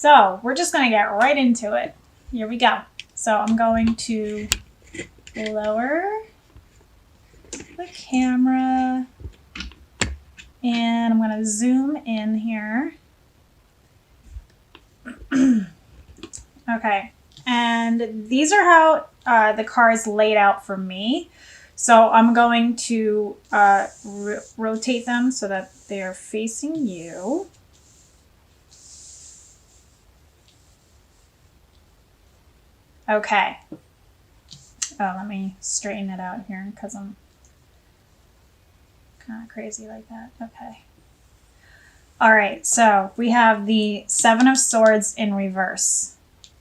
So we're just going to get right into it. Here we go. So I'm going to lower the camera and I'm going to zoom in here. Okay. And these are how the cards laid out for me. So I'm going to rotate them so that they're facing you. Okay. Oh, let me straighten it out here because I'm kind of crazy like that. Okay. All right. So we have the Seven of Swords in reverse.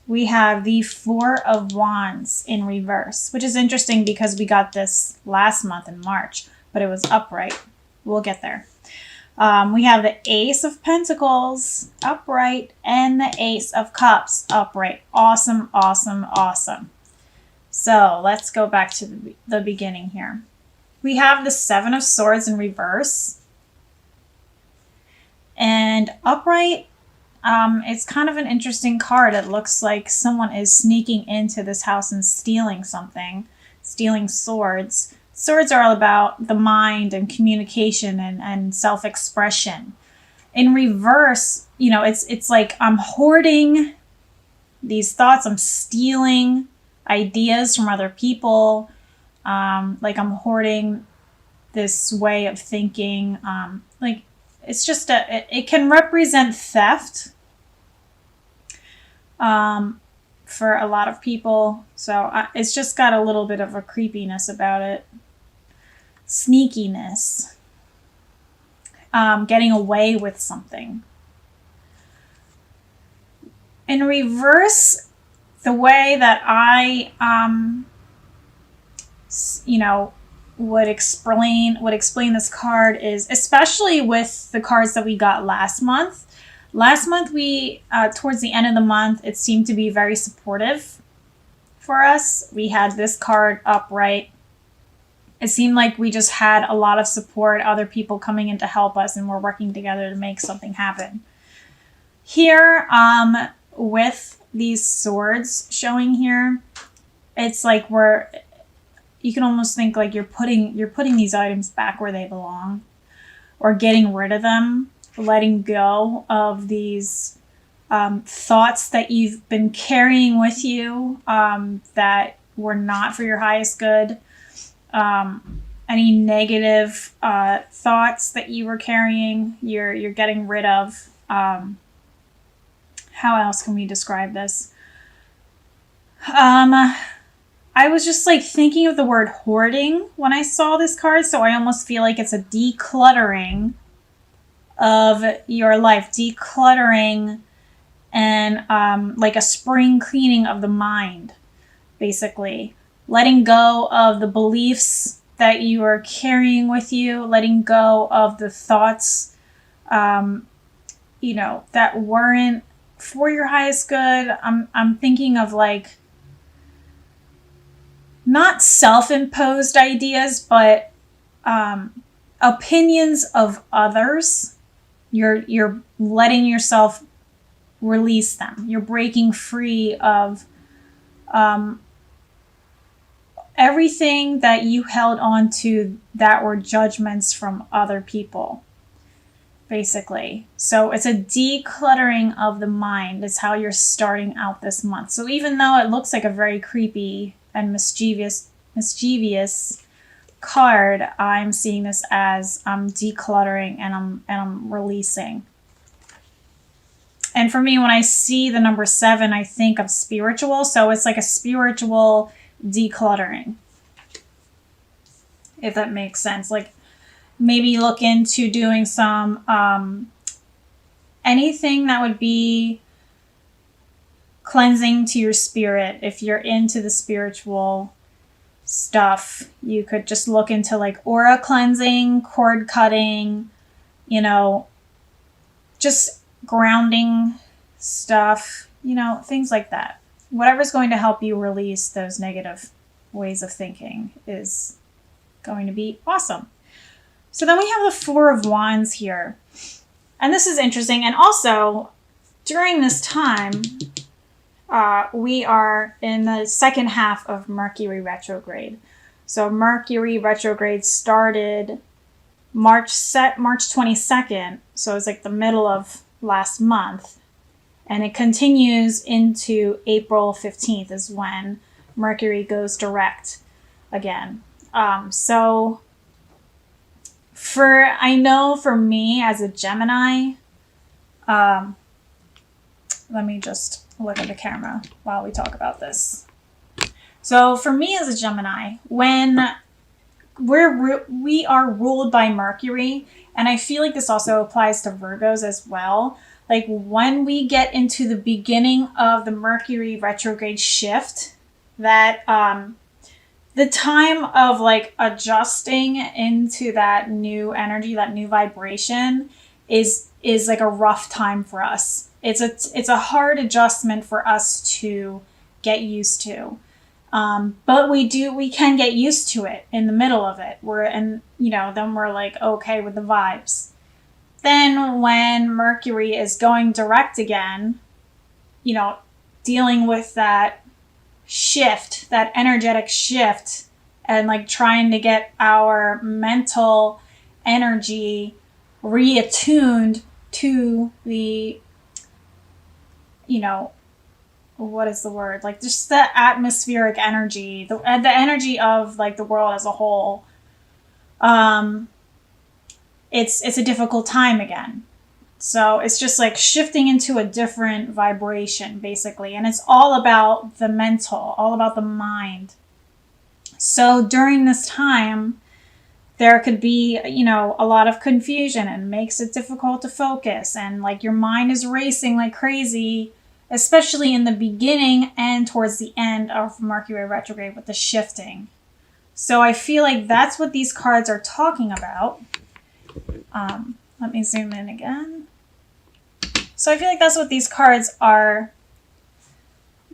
We have the Four of Wands in reverse, which is interesting because we got this last month in March, but it was upright. We'll get there. We have the Ace of Pentacles upright and the Ace of Cups upright. Awesome, awesome, awesome. So let's go back to the beginning here. We have the Seven of Swords in reverse. And upright, it's kind of an interesting card. It looks like someone is sneaking into this house and stealing something, stealing swords. Swords are all about the mind and communication and self-expression. In reverse, you know, it's like I'm hoarding these thoughts. I'm stealing ideas from other people. Like I'm hoarding this way of thinking. Like it's just it can represent theft for a lot of people. So it's just got a little bit of a creepiness about it. Sneakiness, getting away with something. In reverse, the way that I, would explain this card is, especially with the cards that we got last month. Last month, we towards the end of the month, it seemed to be very supportive for us. We had this card upright. It seemed like we just had a lot of support, other people coming in to help us, and we're working together to make something happen. Here, with these swords showing here, it's like you can almost think like you're putting these items back where they belong, or getting rid of them, letting go of these thoughts that you've been carrying with you that were not for your highest good. Any negative thoughts that you were carrying, you're getting rid of. How else can we describe this? I was just like thinking of the word hoarding when I saw this card, so I almost feel like it's a decluttering of your life, decluttering and like a spring cleaning of the mind, basically. Letting go of the beliefs that you are carrying with you, letting go of the thoughts, that weren't for your highest good. I'm thinking of like not self-imposed ideas, but opinions of others. You're letting yourself release them. You're breaking free of everything that you held on to that were judgments from other people, basically. So it's a decluttering of the mind is how you're starting out this month. So even though it looks like a very creepy and mischievous card, I'm seeing this as I'm decluttering and I'm releasing. And for me, when I see the number 7, I think of spiritual. So it's like a spiritual decluttering, if that makes sense. Like maybe look into doing some anything that would be cleansing to your spirit. If you're into the spiritual stuff, you could just look into like aura cleansing, cord cutting, just grounding stuff, things like that. Whatever's going to help you release those negative ways of thinking is going to be awesome. So then we have the Four of Wands here. And this is interesting. And also, during this time, we are in the second half of Mercury retrograde. So Mercury retrograde started March 22nd, so it's like the middle of last month, and it continues into April 15th is when Mercury goes direct again. So I know for me as a Gemini, let me just look at the camera while we talk about this. So for me as a Gemini, when we are ruled by Mercury, and I feel like this also applies to Virgos as well. Like when we get into the beginning of the Mercury retrograde shift, that the time of like adjusting into that new energy, that new vibration is like a rough time for us. It's a hard adjustment for us to get used to. But we can get used to it in the middle of it. Then we're like, okay with the vibes. Then when Mercury is going direct again, dealing with that shift, that energetic shift, and like trying to get our mental energy reattuned to the, what is the word? Like just the atmospheric energy, the energy of like the world as a whole. It's a difficult time again. So it's just like shifting into a different vibration, basically. And it's all about the mental, all about the mind. So during this time, there could be, a lot of confusion and makes it difficult to focus. And like your mind is racing like crazy, especially in the beginning and towards the end of Mercury retrograde with the shifting. So I feel like that's what these cards are talking about. Let me zoom in again. So I feel like that's what these cards are,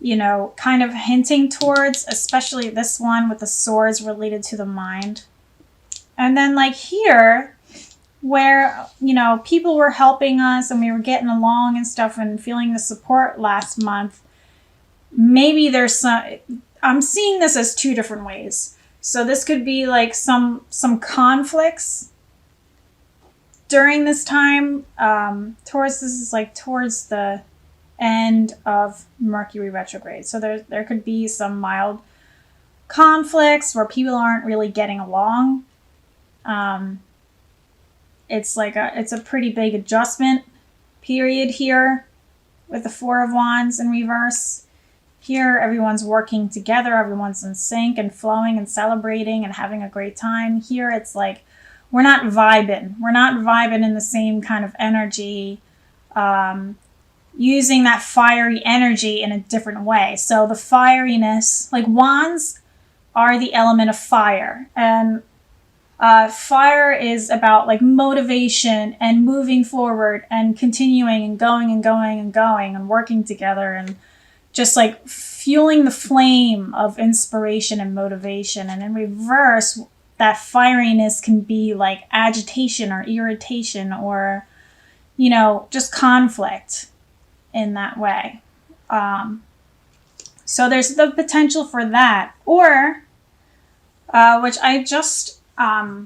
kind of hinting towards, especially this one with the swords related to the mind. And then like here, where, people were helping us and we were getting along and stuff and feeling the support last month, maybe there's I'm seeing this as two different ways. So this could be like some conflicts during this time, towards the end of Mercury retrograde. So there could be some mild conflicts where people aren't really getting along. It's a pretty big adjustment period here with the Four of Wands in reverse. Here, everyone's working together, everyone's in sync and flowing and celebrating and having a great time. Here, it's like we're not vibing. We're not vibing in the same kind of energy, using that fiery energy in a different way. So the fieriness, like wands are the element of fire. And fire is about like motivation and moving forward and continuing and going and going and going and working together and just like fueling the flame of inspiration and motivation. And in reverse, that fieriness can be like agitation or irritation or, just conflict in that way. So there's the potential for that. Or, which I just, I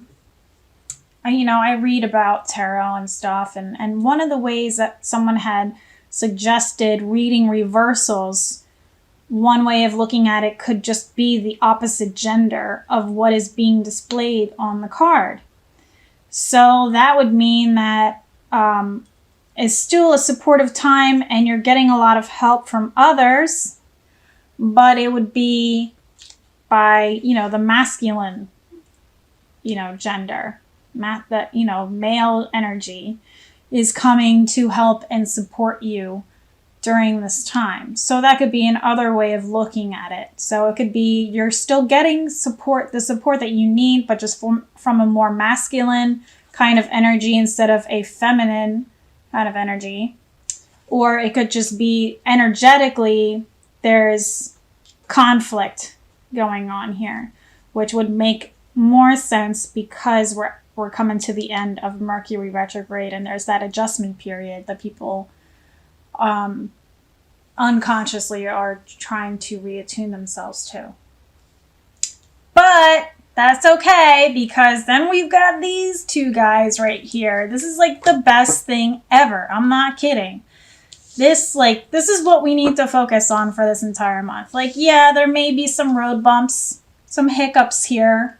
read about tarot and stuff. And one of the ways that someone had suggested reading reversals, one way of looking at it could just be the opposite gender of what is being displayed on the card. So that would mean that it's still a supportive time and you're getting a lot of help from others, but it would be by, the masculine, gender. Male energy is coming to help and support you during this time. So that could be another way of looking at it. So it could be you're still getting support, the support that you need, but just from a more masculine kind of energy instead of a feminine kind of energy. Or it could just be energetically there's conflict going on here, which would make more sense because we're coming to the end of Mercury retrograde and there's that adjustment period that people unconsciously are trying to reattune themselves to. But that's okay, because then we've got these two guys right here. This is like the best thing ever. I'm not kidding. This is what we need to focus on for this entire month. Like, yeah, there may be some road bumps, some hiccups here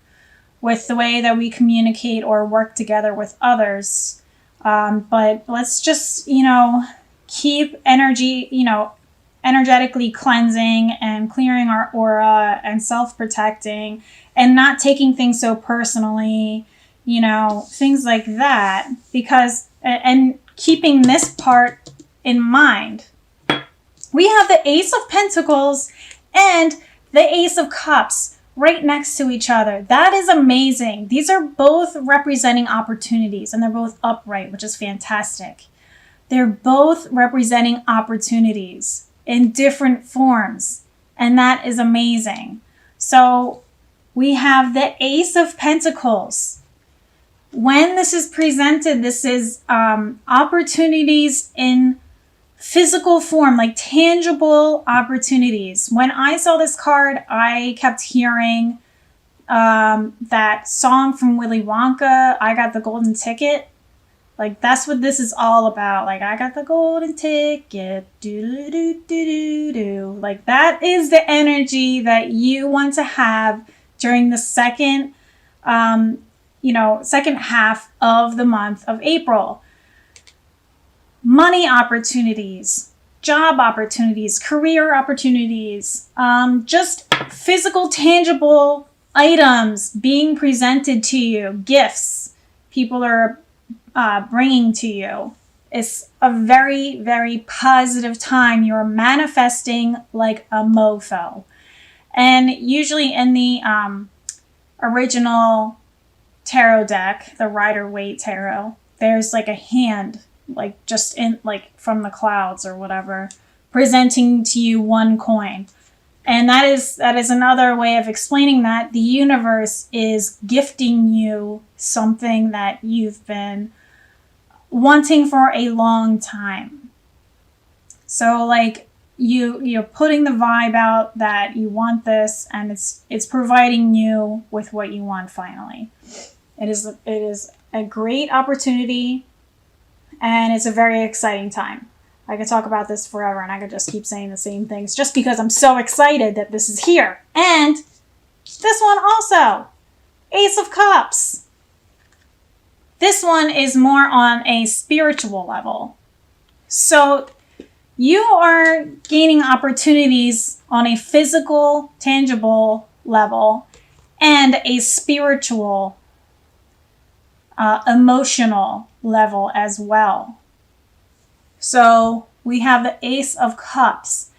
with the way that we communicate or work together with others. But let's just, keep energetically cleansing and clearing our aura and self-protecting and not taking things so personally, things like that, because, and keeping this part in mind. We have the Ace of Pentacles and the Ace of Cups right next to each other. That is amazing. These are both representing opportunities, and they're both upright, which is fantastic. They're both representing opportunities in different forms, and that is amazing. So we have the Ace of Pentacles. When this is presented, this is opportunities in physical form, like tangible opportunities. When I saw this card, I kept hearing that song from Willy Wonka, I Got the Golden Ticket. Like, that's what this is all about. Like, I got the golden ticket, do-do-do-do-do-do. Like, that is the energy that you want to have during the second half of the month of April. Money opportunities, job opportunities, career opportunities, just physical, tangible items being presented to you, gifts people are bringing to you. It's a very, very positive time. You're manifesting like a mofo. And usually in the original tarot deck, the Rider-Waite tarot, there's like a hand, like just in, like from the clouds or whatever, presenting to you one coin. And that is another way of explaining that the universe is gifting you something that you've been wanting for a long time. So like you're putting the vibe out that you want this, and it's providing you with what you want finally. It is a great opportunity, and it's a very exciting time. I could talk about this forever, and I could just keep saying the same things just because I'm so excited that this is here. And this one also, Ace of Cups. This one is more on a spiritual level. So you are gaining opportunities on a physical, tangible level and a spiritual, emotional level as well. So we have the Ace of Cups.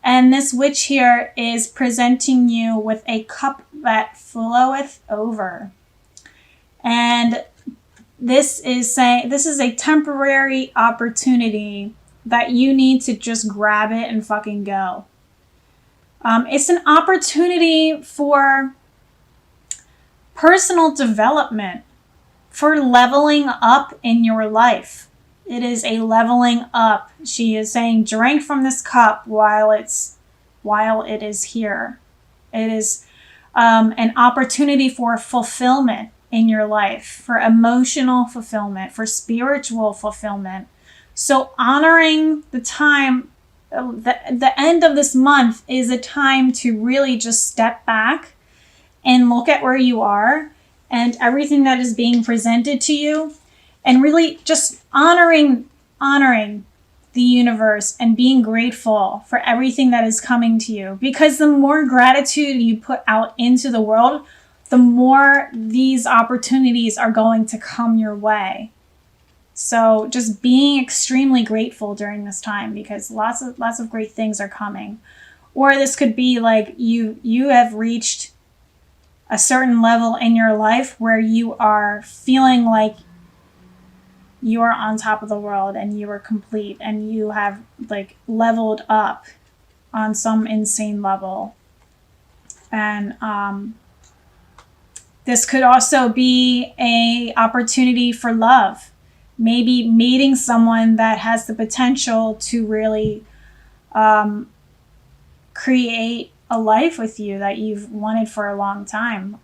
And this witch here is presenting you with a cup that floweth over. And this is saying this is a temporary opportunity that you need to just grab it and fucking go. It's an opportunity for personal development, for leveling up in your life. It is a leveling up. She is saying, drink from this cup while it is here. It is an opportunity for fulfillment in your life, for emotional fulfillment, for spiritual fulfillment. So honoring the time, the end of this month is a time to really just step back and look at where you are and everything that is being presented to you, and really just honoring the universe and being grateful for everything that is coming to you. Because the more gratitude you put out into the world, the more these opportunities are going to come your way. So just being extremely grateful during this time, because lots of great things are coming. Or this could be like you have reached a certain level in your life where you are feeling like you are on top of the world and you are complete and you have like leveled up on some insane level. And this could also be a opportunity for love. maybe meeting someone that has the potential to really create a life with you that you've wanted for a long time.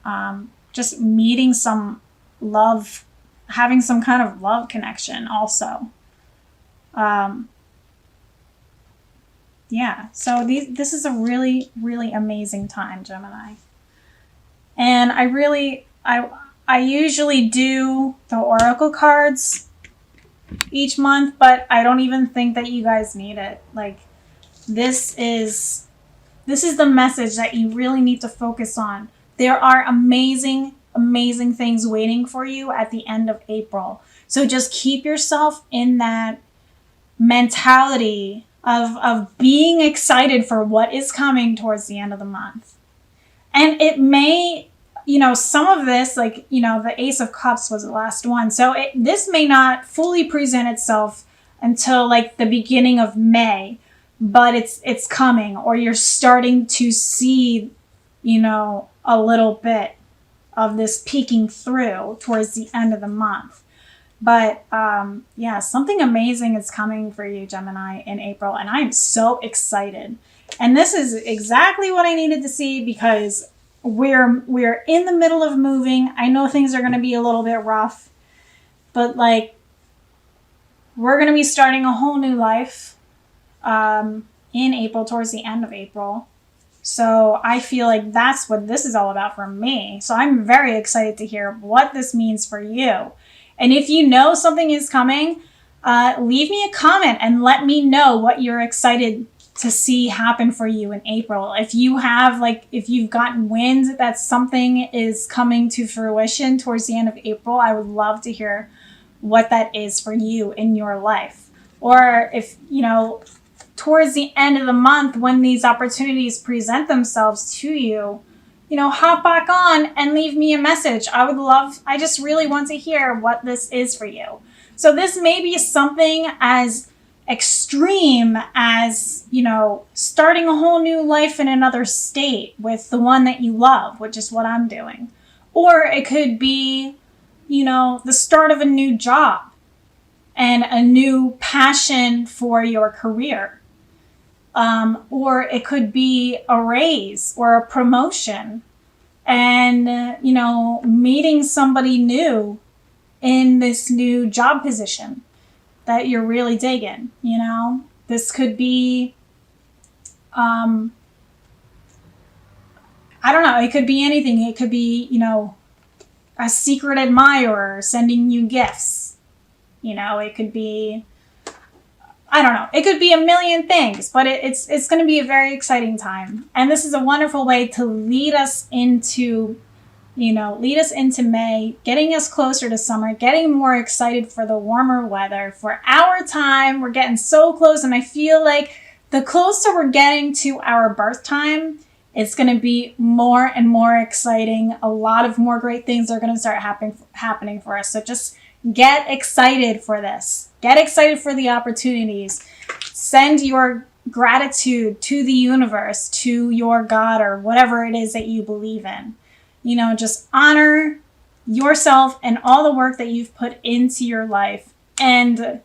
Just meeting some love, having some kind of love connection also. Yeah, so this is a really, really amazing time, Gemini. And I usually do the oracle cards each month, but I don't even think that you guys need it. Like, this is the message that you really need to focus on. There are amazing, amazing things waiting for you at the end of April. So just keep yourself in that mentality of being excited for what is coming towards the end of the month. And it may, some of this, like, the Ace of Cups was the last one. So this may not fully present itself until like the beginning of May, but it's coming, or you're starting to see, a little bit of this peeking through towards the end of the month. But yeah, something amazing is coming for you, Gemini, in April, and I'm so excited. And this is exactly what I needed to see, because we're in the middle of moving. I know things are going to be a little bit rough, but like, we're going to be starting a whole new life in April, towards the end of April. So I feel like that's what this is all about for me. So I'm very excited to hear what this means for you. And if you know something is coming, leave me a comment and let me know what you're excited to see happen for you in April. If you have, if you've gotten wind that something is coming to fruition towards the end of April, I would love to hear what that is for you in your life. Or if, towards the end of the month, when these opportunities present themselves to you, hop back on and leave me a message. I just really want to hear what this is for you. So this may be something as extreme as, starting a whole new life in another state with the one that you love, which is what I'm doing. Or it could be, the start of a new job and a new passion for your career. Or it could be a raise or a promotion and, meeting somebody new in this new job position that you're really digging. This could be, I don't know, it could be anything. It could be, a secret admirer sending you gifts. It could be, I don't know. It could be a million things, but it's going to be a very exciting time. And this is a wonderful way to lead us into May, getting us closer to summer, getting more excited for the warmer weather, for our time. We're getting so close, and I feel like the closer we're getting to our birth time, it's going to be more and more exciting. A lot of more great things are going to start happening for us. So just get excited for this. Get excited for the opportunities. Send your gratitude to the universe, to your God, or whatever it is that you believe in. Just honor yourself and all the work that you've put into your life, and,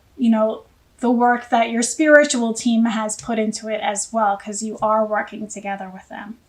the work that your spiritual team has put into it as well, because you are working together with them.